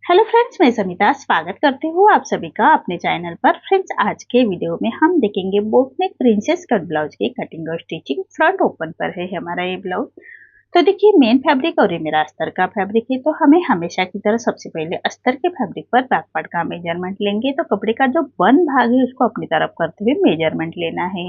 Hello friends, मैं समिता स्वागत करती हूँ आप सभी का अपने चैनल पर। फ्रेंड्स, आज के वीडियो में हम देखेंगे बोटनेक प्रिंसेस कट ब्लाउज की कटिंग और स्टिचिंग। फ्रंट ओपन पर है हमारा ये ब्लाउज। तो देखिए, मेन फैब्रिक और ये मेरा अस्तर का फैब्रिक है। तो हमें हमेशा की तरह सबसे पहले अस्तर के फैब्रिक पर बैक पार्ट का मेजरमेंट लेंगे। तो कपड़े का जो वन भाग है उसको अपनी तरफ करते हुए मेजरमेंट लेना है।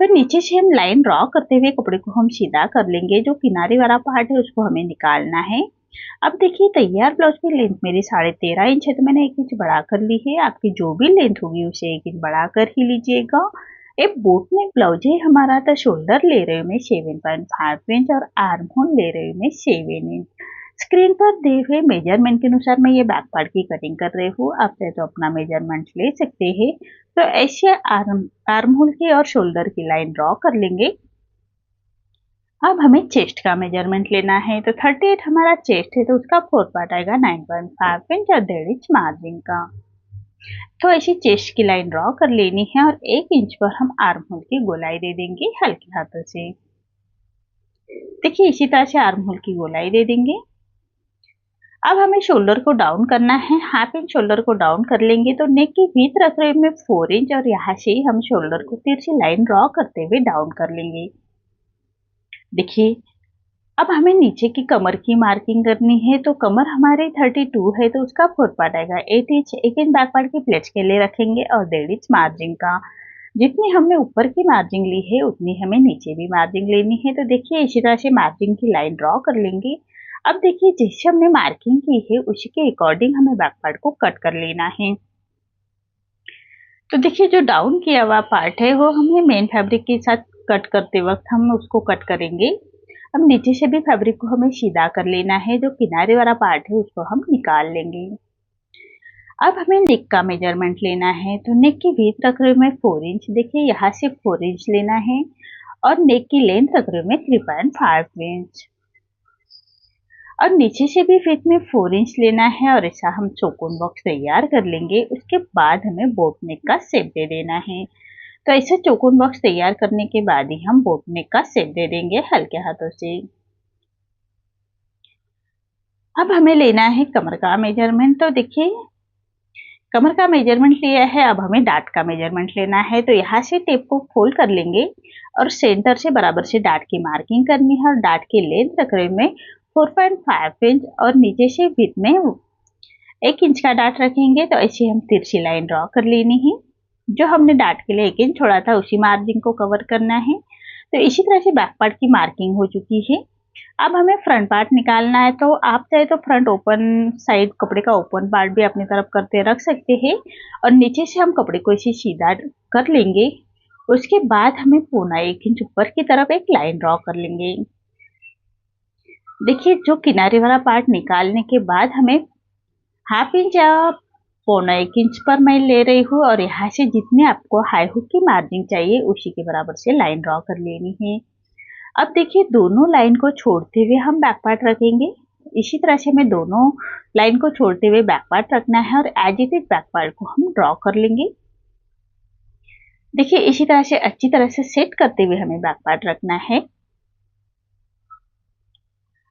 तो नीचे से हम लाइन ड्रॉ करते हुए कपड़े को हम सीधा कर लेंगे। जो किनारे वाला पार्ट है उसको हमें निकालना है। अब देखिए, तैयार ब्लाउज की लेंथ मेरी 13.5 इंच है, तो मैंने 1 इंच बढ़ा कर ली है। आपकी जो भी लेंथ होगी उसे 1 इंच बढ़ा कर ही लीजिएगा। एक बोट नेक ब्लाउज है हमारा। तो शोल्डर ले रही हूँ मैं 7.5 इंच और आर्म होल ले रही हूँ मैं 7 इंच। स्क्रीन पर दिए हुए मेजरमेंट के अनुसार मैं ये बैक पार्ट की कटिंग कर रही हूँ। आप चाहे तो अपना मेजरमेंट ले सकते हैं। तो ऐसे आर्म होल की और शोल्डर की लाइन ड्रॉ कर लेंगे। अब हमें चेस्ट का मेजरमेंट लेना है। तो 38 हमारा चेस्ट है, तो उसका 4 पार्ट आएगा 9.5 इंच और 1.5 इंच मार्जिन का। तो ऐसी चेस्ट की लाइन ड्रॉ कर लेनी है और 1 इंच पर हम आर्म होल की गोलाई दे देंगे हल्के हाथों से। देखिए, इसी तरह से आर्म होल की गोलाई दे देंगे। अब हमें शोल्डर को डाउन करना है। हाफ इंच शोल्डर को डाउन कर लेंगे। तो नेक की बीच रख रहे में 4 इंच और यहाँ से ही हम शोल्डर को तिरछी लाइन ड्रॉ करते हुए डाउन कर लेंगे। देखिए, अब हमें नीचे की कमर की मार्किंग करनी है। तो कमर हमारी 32 है, तो उसका 4 पार्ट आएगा 8 इंच। 1 इंच बैक पार्ट की प्लेट्स के लिए रखेंगे और 1.5 इंच मार्जिन का। जितनी हमने ऊपर की मार्जिन ली है उतनी हमें नीचे भी मार्जिन लेनी है। तो देखिए, इसी तरह से मार्जिन की लाइन ड्रॉ कर लेंगे। अब देखिए, जैसे हमने मार्किंग की है उसी के अकॉर्डिंग हमें बैक पार्ट को कट कर लेना है। तो देखिए, जो डाउन किया हुआ पार्ट है वो हमें मेन फैब्रिक के साथ कट करते वक्त हम उसको कट करेंगे। अब नीचे से भी फैब्रिक को हमें सीधा कर लेना है। जो किनारे वाला पार्ट है उसको हम निकाल लेंगे। अब हमें नेक का मेजरमेंट लेना है। तो नेक की विड्थ रख रही हूँ मैं 4 इंच। देखिए, यहाँ से 4 इंच लेना है और नेक की लेंथ रख रही हूँ मैं 3.5 इंच। और नीचे से भी फिट में 4 इंच लेना है और ऐसा हम चौकोन बॉक्स तैयार कर लेंगे। उसके बाद हमें बोट नेक का शेप दे देना है। तो ऐसे चौकोन बॉक्स तैयार करने के बाद ही हम बोट नेक का शेप दे देंगे हल्के हाथों से। अब हमें लेना है कमर का मेजरमेंट। तो देखिए, कमर का मेजरमेंट लिया है। अब हमें डाट का मेजरमेंट लेना है। तो यहाँ से टेप को फोल्ड कर लेंगे और सेंटर से बराबर से डाट की मार्किंग करनी है। और डाट की लेंथ रख रहे में 4.5 इंच और नीचे से विड्थ में 1 इंच का डाट रखेंगे। तो ऐसे हम तिरछी लाइन ड्रॉ कर लेनी है। जो हमने डाट के लिए 1 इंच छोड़ा था उसी मार्जिन को कवर करना है। तो इसी तरह से बैक पार्ट की मार्किंग हो चुकी है। अब हमें फ्रंट पार्ट निकालना है। तो आप चाहे तो फ्रंट ओपन साइड कपड़े का ओपन पार्ट भी अपनी तरफ करते रख सकते हैं और नीचे से हम कपड़े को इसे सीधा कर लेंगे। उसके बाद हमें पौना 1 इंच ऊपर की तरफ एक लाइन ड्रॉ कर लेंगे। देखिए, जो किनारे वाला पार्ट निकालने के बाद हमें हाफ इंच या पौना 1 इंच पर मैं ले रही हूँ और यहाँ से जितने आपको हाई हुक की मार्जिन चाहिए उसी के बराबर से लाइन ड्रॉ कर लेनी है। अब देखिए, दोनों लाइन को छोड़ते हुए हम बैक पार्ट रखेंगे। इसी तरह से हमें दोनों लाइन को छोड़ते हुए बैक पार्ट रखना है और as it is back part को हम ड्रॉ कर लेंगे। देखिए, इसी तरह से अच्छी तरह से सेट करते हुए हमें बैक पार्ट रखना है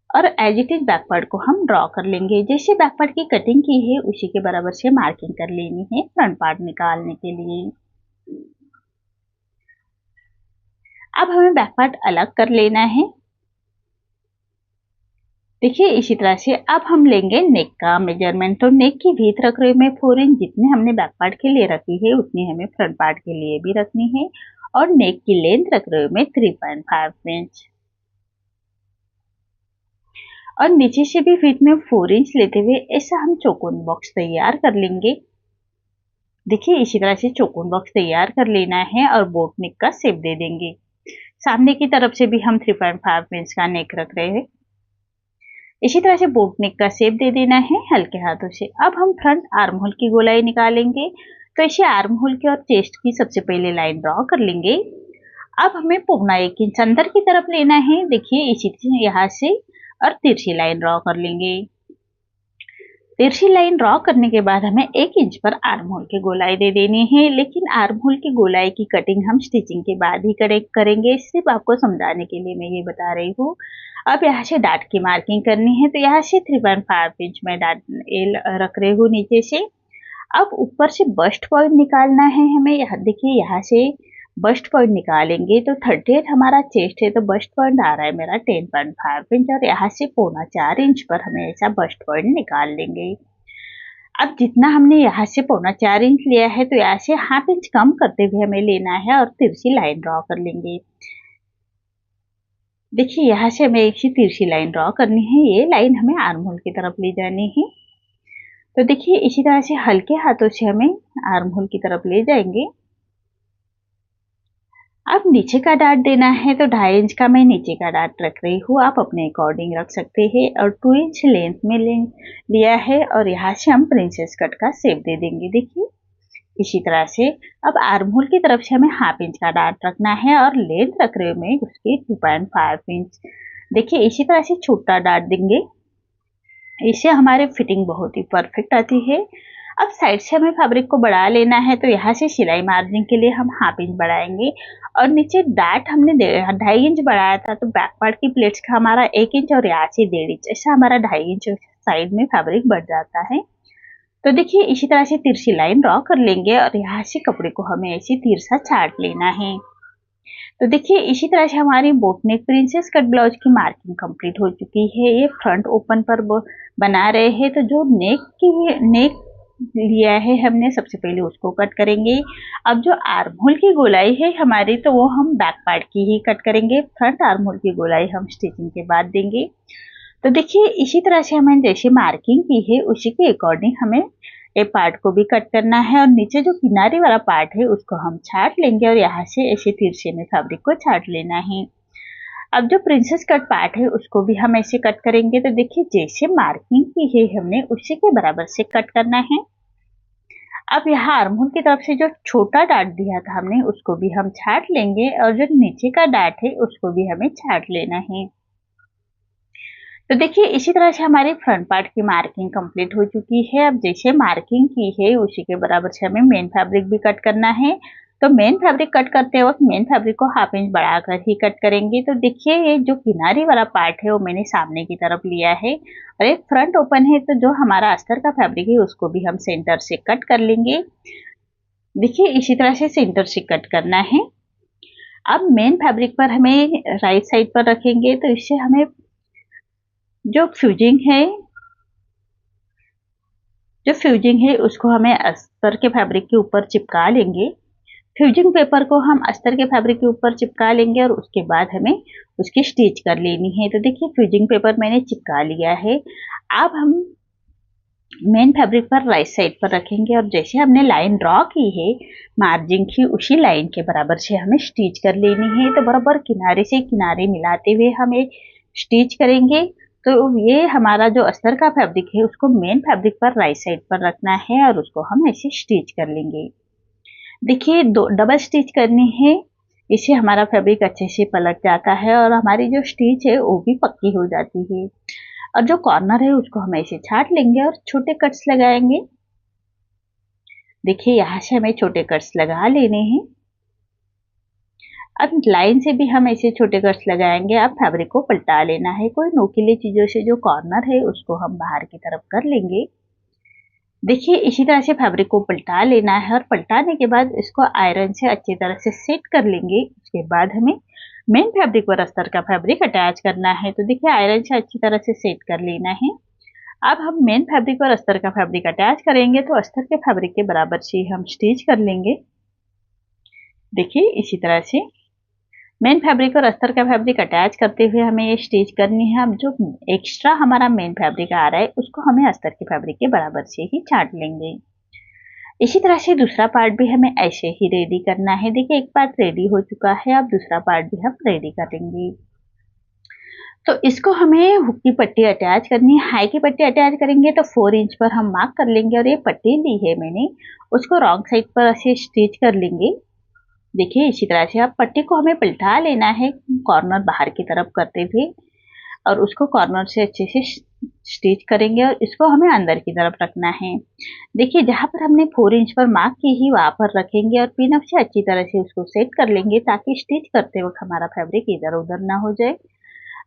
और as it is back part को हम ड्रॉ कर लेंगे। जैसे बैक पार्ट की कटिंग की है उसी के बराबर से मार्किंग कर लेनी है फ्रंट पार्ट निकालने के लिए। अब हमें बैक पार्ट अलग कर लेना है। देखिए, इसी तरह से अब हम लेंगे नेक का मेजरमेंट। तो नेक की विड्थ रख रही हूँ मैं 4 इंच। जितनी हमने बैक पार्ट के लिए रखी है उतनी हमें फ्रंट पार्ट के लिए भी रखनी है। और नेक की लेंथ रख रही हूँ मैं 3.5 इंच और नीचे से भी विड्थ में 4 इंच लेते हुए ऐसा हम चौकोन बॉक्स तैयार कर लेंगे। देखिए, इसी तरह से चौकोन बॉक्स तैयार कर लेना है और बोट नेक का शेप दे देंगे। सामने की तरफ से भी हम 3.5 इंच का नेक रख रहे हैं। इसी तरह से बोट नेक का शेप दे देना है हल्के हाथों से। अब हम फ्रंट आर्म होल की गोलाई निकालेंगे। तो इसे आर्म होल की और चेस्ट की सबसे पहले लाइन ड्रॉ कर लेंगे। अब हमें पौना 1 इंच अंदर की तरफ लेना है। देखिए, इसी यहाँ से और तिरछी लाइन ड्रॉ कर लेंगे। तिरछी लाइन ड्रॉ करने के बाद हमें 1 इंच पर आर्म होल की गोलाई दे देनी है, लेकिन आर्म होल की गोलाई की कटिंग हम स्टिचिंग के बाद ही करेंगे। सिर्फ आपको समझाने के लिए मैं ये बता रही हूँ। अब यहाँ से डाट की मार्किंग करनी है, तो यहाँ से 3.5 इंच में डाट रख रही हूँ नीचे से। अब ऊपर से बस्ट पॉइंट निकालना है हमें। यहाँ देखिए, यहाँ से बस्ट पॉइंट निकालेंगे तो 38 हमारा चेस्ट है, तो बस्ट पॉइंट आ रहा है मेरा 10.5 इंच, और यहाँ से 4.25 इंच पर हमें ऐसा बस्ट पॉइंट निकाल लेंगे। अब जितना हमने यहाँ से 4.25 इंच लिया है, तो यहाँ से हाफ इंच कम करते हुए हमें लेना है और तिरछी लाइन ड्रॉ कर लेंगे। देखिए, यहाँ से हमें एक ही तिरछी लाइन ड्रॉ करनी है। ये लाइन हमें आर्म होल की तरफ ले जानी है। तो देखिए, इसी तरह से हल्के हाथों से हमें आर्म होल की तरफ ले जाएंगे। अब नीचे का डाट देना है, तो 2.5 इंच का मैं नीचे का डाट रख रही हूँ। आप अपने अकॉर्डिंग रख सकते हैं। और 2 इंच लेंथ में लिया है, और यहाँ से हम प्रिंसेस कट का शेप दे देंगे। देखिए, इसी तरह से अब आर्म होल की तरफ से हमें हाफ इंच का डाट रखना है, और लेंथ रख रहे हो मैं उसकी 2.5 इंच। देखिए, इसी तरह से छोटा डाट देंगे। इससे हमारे फिटिंग बहुत ही परफेक्ट आती है। अब साइड से हमें फैब्रिक को बढ़ा लेना है, तो यहाँ से सिलाई मार्जिन के लिए हम हाफ इंच बढ़ाएंगे। और नीचे डाट हमने 2.5 इंच बढ़ाया था, तो बैक पार्ट की प्लेट्स का हमारा 1 इंच और यहाँ से 1.5 इंच, ऐसा हमारा 2.5 इंच साइड में फैब्रिक बढ़ जाता है। तो देखिए, इसी तरह से तिरछी लाइन ड्रॉ कर लेंगे, और यहाँ से कपड़े को हमें ऐसे तिरछा छाट लेना है। तो देखिए, इसी तरह से हमारी बोट नेक प्रिंसेस कट ब्लाउज की मार्किंग कंप्लीट हो चुकी है। ये फ्रंट ओपन पर बना रहे हैं, तो जो नेक लिया है हमने, सबसे पहले उसको कट करेंगे। अब जो आर्म होल की गोलाई है हमारी, तो वो हम बैक पार्ट की ही कट करेंगे। फ्रंट आर्म होल की गोलाई हम स्टिचिंग के बाद देंगे। तो देखिए, इसी तरह से हमें जैसे मार्किंग की है उसी के अकॉर्डिंग हमें ये पार्ट को भी कट करना है। और नीचे जो किनारे वाला पार्ट है उसको हम छाट लेंगे, और यहाँ से ऐसे तिरछे में फैब्रिक को छाट लेना है। अब जो प्रिंसेस कट पार्ट है उसको भी हम ऐसे कट करेंगे। तो देखिए, जैसे मार्किंग की है हमने उसी के बराबर से कट करना है। अब यहाँ आर्म होल की तरफ से जो छोटा डाट दिया था हमने, उसको भी हम छाट लेंगे, और जो नीचे का डाट है उसको भी हमें छाट लेना है। तो देखिए, इसी तरह से हमारी फ्रंट पार्ट की मार्किंग कंप्लीट हो चुकी है। अब जैसे मार्किंग की है उसी के बराबर से हमें मेन फैब्रिक भी कट करना है। तो मेन फैब्रिक कट करते वक्त मेन फैब्रिक को हाफ इंच बढ़ाकर ही कट करेंगे। तो देखिए, ये जो किनारे वाला पार्ट है वो मैंने सामने की तरफ लिया है, और एक फ्रंट ओपन है, तो जो हमारा अस्तर का फैब्रिक है उसको भी हम सेंटर से कट कर लेंगे। देखिए, इसी तरह से सेंटर से कट करना है। अब मेन फैब्रिक पर हमें राइट साइड पर रखेंगे, तो इससे हमें जो फ्यूजिंग है उसको हमें अस्तर के फैब्रिक के ऊपर चिपका लेंगे। फ्यूजिंग पेपर को हम अस्तर के फैब्रिक के ऊपर चिपका लेंगे, और उसके बाद हमें उसकी स्टिच कर लेनी है। तो देखिए, फ्यूजिंग पेपर मैंने चिपका लिया है। अब हम मेन फैब्रिक पर राइट साइड पर रखेंगे, और जैसे हमने लाइन ड्रॉ की है मार्जिन की, उसी लाइन के बराबर से हमें स्टिच कर लेनी है। तो बराबर किनारे से किनारे मिलाते हुए हम एक स्टिच करेंगे। तो ये हमारा जो अस्तर का फैब्रिक है उसको मेन फैब्रिक पर राइट साइड पर रखना है, और उसको हम ऐसे स्टिच कर लेंगे। देखिए, दो डबल स्टिच करनी है, इससे हमारा फैब्रिक अच्छे से पलट जाता है, और हमारी जो स्टिच है वो भी पक्की हो जाती है। और जो कॉर्नर है उसको हम ऐसे छाट लेंगे और छोटे कट्स लगाएंगे। देखिए, यहाँ से हमें छोटे कट्स लगा लेने हैं। अब लाइन से भी हम ऐसे छोटे कट्स लगाएंगे। अब फैब्रिक को पलटा लेना है। कोई नोकीली चीजों से जो कॉर्नर है उसको हम बाहर की तरफ कर लेंगे। देखिए, इसी तरह से फैब्रिक को पलटा लेना है, और पलटाने के बाद इसको आयरन से अच्छी तरह से सेट कर लेंगे। उसके बाद हमें मेन फैब्रिक पर अस्तर का फैब्रिक अटैच करना है। तो देखिए, आयरन से अच्छी तरह से सेट कर लेना है। अब हम मेन फैब्रिक पर अस्तर का फैब्रिक अटैच करेंगे, तो अस्तर के फैब्रिक के बराबर से हम स्टिच कर लेंगे। देखिए, इसी तरह से मेन फैब्रिक और अस्तर का फैब्रिक अटैच करते हुए हमें ये स्टिच करनी है। अब जो एक्स्ट्रा हमारा मेन फैब्रिक आ रहा है उसको हमें अस्तर के फैब्रिक के बराबर से ही छाट लेंगे। इसी तरह से दूसरा पार्ट भी हमें ऐसे ही रेडी करना है। देखिए, एक पार्ट रेडी हो चुका है, अब दूसरा पार्ट भी हम रेडी करेंगे। तो इसको हमें हुक की पट्टी अटैच करनी है। हाई की पट्टी अटैच करेंगे तो 4 इंच पर हम मार्क कर लेंगे, और ये पट्टी ली है मैंने उसको रॉन्ग साइड पर ऐसे स्टिच कर लेंगे। देखिए, इसी तरह से अब पट्टी को हमें पलटा लेना है, कॉर्नर बाहर की तरफ करते हुए, और उसको कॉर्नर से अच्छे से स्टिच करेंगे और इसको हमें अंदर की तरफ रखना है। देखिए जहाँ पर हमने 4 इंच पर मार्क की ही वहाँ पर रखेंगे और पिन अप से अच्छी तरह से उसको सेट कर लेंगे ताकि स्टिच करते वक्त हमारा फैब्रिक इधर उधर ना हो जाए।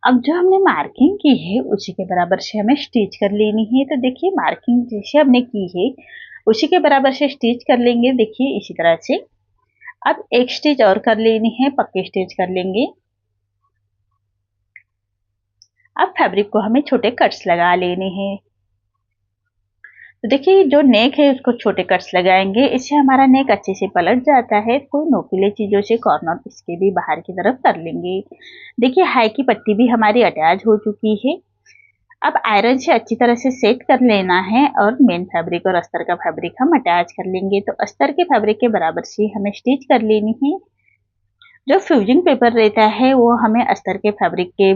अब जो हमने मार्किंग की है उसी के बराबर से हमें स्टिच कर लेनी है। तो देखिए मार्किंग जैसे हमने की है उसी के बराबर से स्टिच कर लेंगे। देखिए इसी तरह से अब एक स्टिच और कर लेनी है, पक्के स्टिच कर लेंगे। अब फैब्रिक को हमें छोटे कट्स लगा लेने हैं। तो देखिए जो नेक है उसको छोटे कट्स लगाएंगे, इससे हमारा नेक अच्छे से पलट जाता है। कोई नोकीले चीजों से कॉर्नर इसके भी बाहर की तरफ कर लेंगे। देखिए हाई की पट्टी भी हमारी अटैच हो चुकी है। अब आयरन से अच्छी तरह से सेट कर लेना है और मेन फैब्रिक और अस्तर का फैब्रिक हम अटैच कर लेंगे। तो अस्तर के फैब्रिक के बराबर से हमें स्टिच कर लेनी है। जो फ्यूजिंग पेपर रहता है वो हमें अस्तर के फैब्रिक के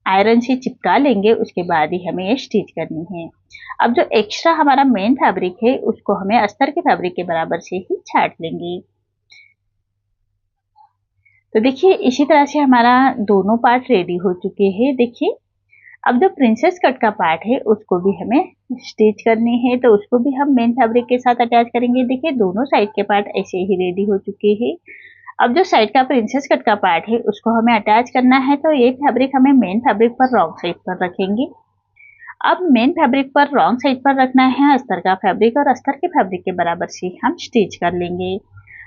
आयरन से चिपका लेंगे, उसके बाद ही हमें ये स्टिच करनी है। अब जो एक्स्ट्रा हमारा मेन फैब्रिक है उसको हमें अस्तर के फैब्रिक के बराबर से ही छाट लेंगे। तो देखिए इसी तरह से हमारा दोनों पार्ट रेडी हो चुके हैं। देखिए अब जो प्रिंसेस कट का पार्ट है उसको भी हमें स्टिच करनी है, तो उसको भी हम मेन फैब्रिक के साथ अटैच करेंगे। देखिए दोनों साइड के पार्ट ऐसे ही रेडी हो चुके हैं। अब जो साइड का प्रिंसेस कट का पार्ट है उसको हमें अटैच करना है, तो ये फैब्रिक हमें मेन फैब्रिक पर रॉन्ग साइड पर रखेंगे। अब मेन फैब्रिक पर रॉन्ग साइड पर रखना है अस्तर का फैब्रिक और अस्तर के फैब्रिक के बराबर से हम स्टिच कर लेंगे।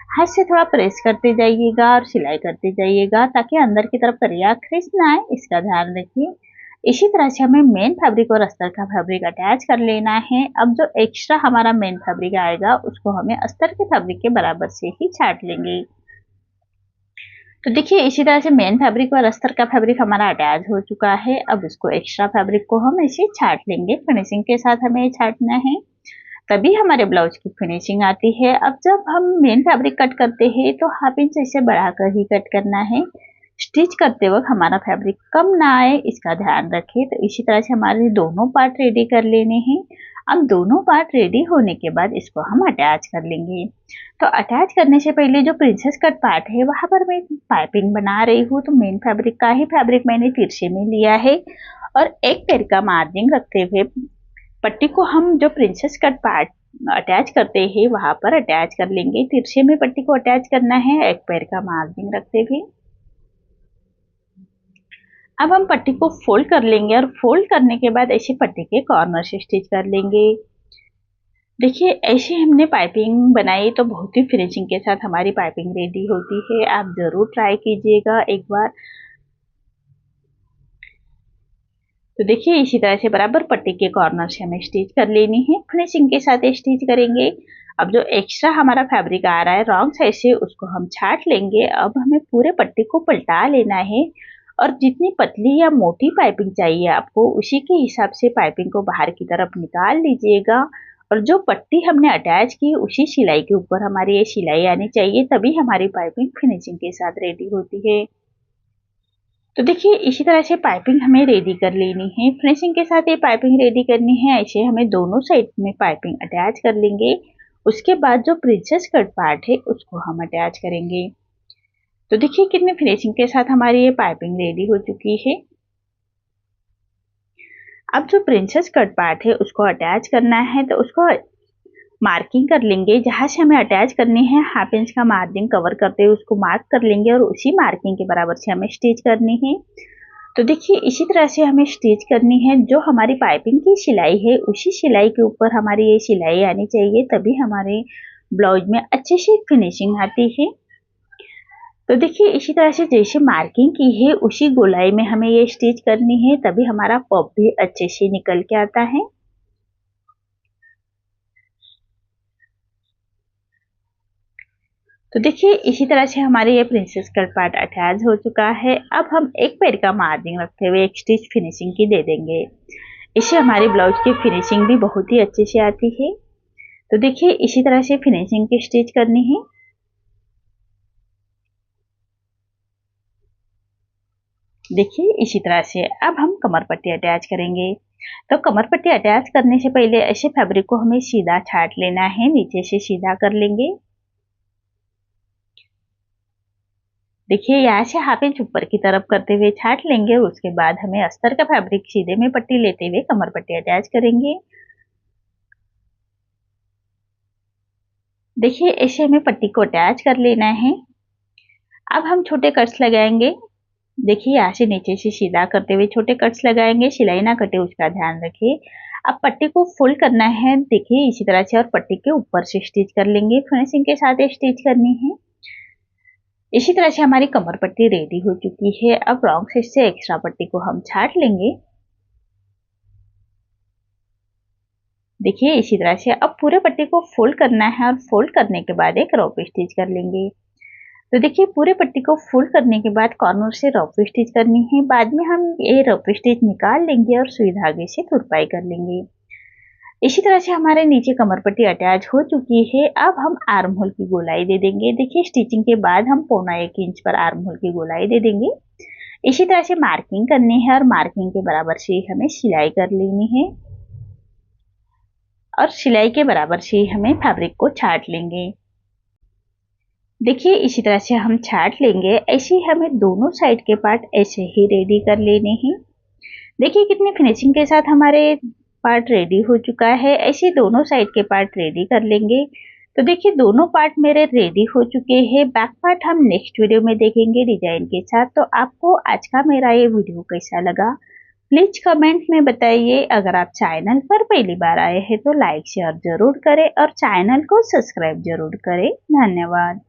हाथ से थोड़ा प्रेस करते जाइएगा और सिलाई करते जाइएगा ताकि अंदर की तरफ करिया खींच ना आए, इसका ध्यान रखिए। इसी तरह से हमें मेन फैब्रिक और अस्तर का फैब्रिक अटैच कर लेना है। अब जो एक्स्ट्रा हमारा मेन फैब्रिक आएगा उसको हमें अस्तर के फैब्रिक के बराबर से ही छाट लेंगे। तो देखिए इसी तरह से मेन फैब्रिक और अस्तर का फैब्रिक हमारा अटैच हो चुका है। अब इसको एक्स्ट्रा फैब्रिक को हम ऐसे छाट लेंगे। फिनिशिंग के साथ हमें ये छाटना है, तभी हमारे ब्लाउज की फिनिशिंग आती है। अब जब हम मेन फैब्रिक कट करते हैं तो हाफ इंच ऐसे बढ़ाकर ही कट करना है। स्टिच करते वक्त हमारा फैब्रिक कम ना आए, इसका ध्यान रखें। तो इसी तरह से हमारे दोनों पार्ट रेडी कर लेने हैं। अब दोनों पार्ट रेडी होने के बाद इसको हम अटैच कर लेंगे। तो अटैच करने से पहले जो प्रिंसेस कट पार्ट है वहां पर मैं पाइपिंग बना रही हूँ, तो मेन फैब्रिक का ही फैब्रिक मैंने तिरछे में लिया है और एक पैर का मार्जिन रखते हुए पट्टी को हम जो प्रिंसेस कट पार्ट अटैच करते हैं वहां पर अटैच कर लेंगे। तिरछे में पट्टी को अटैच करना है एक पैर का मार्जिन रखते हुए। अब हम पट्टी को फोल्ड कर लेंगे और फोल्ड करने के बाद ऐसे पट्टी के कॉर्नर से स्टिच कर लेंगे। देखिए ऐसे हमने पाइपिंग बनाई तो बहुत ही फिनिशिंग के साथ हमारी पाइपिंग रेडी होती है। आप जरूर ट्राई कीजिएगा एक बार। तो देखिए इसी तरह से बराबर पट्टी के कॉर्नर से हमें स्टिच कर लेनी है। फिनिशिंग के साथ स्टिच करेंगे। अब जो एक्स्ट्रा हमारा फैब्रिक आ रहा है रॉन्ग साइड से उसको हम छाट लेंगे। अब हमें पूरे पट्टी को पलटा लेना है और जितनी पतली या मोटी पाइपिंग चाहिए आपको उसी के हिसाब से पाइपिंग को बाहर की तरफ निकाल लीजिएगा। और जो पट्टी हमने अटैच की उसी सिलाई के ऊपर हमारी ये सिलाई आनी चाहिए, तभी हमारी पाइपिंग फिनिशिंग के साथ रेडी होती है। तो देखिए इसी तरह से पाइपिंग हमें रेडी कर लेनी है। फिनिशिंग के साथ ये पाइपिंग रेडी करनी है। ऐसे हमें दोनों साइड में पाइपिंग अटैच कर लेंगे। उसके बाद जो प्रिंसेस कट पार्ट है उसको हम अटैच करेंगे। तो देखिए कितनी फिनिशिंग के साथ हमारी ये पाइपिंग रेडी हो चुकी है। अब जो प्रिंसेस कट पार्ट है उसको अटैच करना है, तो उसको मार्किंग कर लेंगे। जहाँ से हमें अटैच करनी है हाफ इंच का मार्जिन कवर करते हुए उसको मार्क कर लेंगे और उसी मार्किंग के बराबर से हमें स्टिच करनी है। तो देखिए इसी तरह से हमें स्टिच करनी है। जो हमारी पाइपिंग की सिलाई है उसी सिलाई के ऊपर हमारी ये सिलाई आनी चाहिए, तभी हमारे ब्लाउज में अच्छी सी फिनिशिंग आती है। तो देखिए इसी तरह से जैसे मार्किंग की है उसी गोलाई में हमें ये स्टिच करनी है, तभी हमारा पॉप भी अच्छे से निकल के आता है। तो देखिए इसी तरह से हमारे ये प्रिंसेस कट पार्ट अटैच हो चुका है। अब हम एक पैर का मार्जिन रखते हुए एक स्टिच फिनिशिंग की दे देंगे। इससे हमारी ब्लाउज की फिनिशिंग भी बहुत ही अच्छे से आती है। तो देखिए इसी तरह से फिनिशिंग की स्टिच करनी है। देखिए इसी तरह से अब हम कमर पट्टी अटैच करेंगे। तो कमर पट्टी अटैच करने से पहले ऐसे फैब्रिक को हमें सीधा छाट लेना है, नीचे से सीधा कर लेंगे। देखिए यहाँ से हाफ इंच ऊपर की तरफ करते हुए छाट लेंगे और उसके बाद हमें अस्तर का फैब्रिक सीधे में पट्टी लेते हुए कमर पट्टी अटैच करेंगे। देखिए ऐसे हमें पट्टी को अटैच कर लेना है। अब हम छोटे कट्स लगाएंगे। देखिए यहाँ से नीचे से सीधा करते हुए छोटे कट्स लगाएंगे, सिलाई ना कटे उसका ध्यान रखिए। अब पट्टी को फुल करना है, देखिए इसी तरह से, और पट्टी के ऊपर से स्टिच कर लेंगे, फिनिशिंग के साथ स्टिच करनी है। इसी तरह से हमारी कमर पट्टी रेडी हो चुकी है। अब रॉन्ग साइड से एक्स्ट्रा पट्टी को हम छाट लेंगे। देखिए इसी तरह से अब पूरे पट्टी को फोल्ड करना है और फोल्ड करने के बाद एक रॉप स्टिच कर लेंगे। तो देखिए पूरे पट्टी को फोल्ड करने के बाद कॉर्नर से रफ स्टिच करनी है। बाद में हम ये रफ स्टिच निकाल लेंगे और सुई धागे से तुरपाई कर लेंगे। इसी तरह से हमारे नीचे कमर पट्टी अटैच हो चुकी है। अब हम आर्म होल की गोलाई दे देंगे। देखिए स्टिचिंग के बाद हम 1.25 इंच पर आर्म होल की गोलाई दे देंगे। इसी तरह से मार्किंग करनी है और मार्किंग के बराबर से हमें सिलाई कर लेनी है और सिलाई के बराबर से हमें फैब्रिक को छाट लेंगे। देखिए इसी तरह से हम छाट लेंगे। ऐसे ही हमें दोनों साइड के पार्ट ऐसे ही रेडी कर लेने हैं। देखिए कितनी फिनिशिंग के साथ हमारे पार्ट रेडी हो चुका है। ऐसे दोनों साइड के पार्ट रेडी कर लेंगे। तो देखिए दोनों पार्ट मेरे रेडी हो चुके हैं। बैक पार्ट हम नेक्स्ट वीडियो में देखेंगे डिजाइन के साथ। तो आपको आज का मेरा ये वीडियो कैसा लगा प्लीज कमेंट में बताइए। अगर आप चैनल पर पहली बार आए हैं तो लाइक शेयर जरूर करें और चैनल को सब्सक्राइब जरूर करें। धन्यवाद।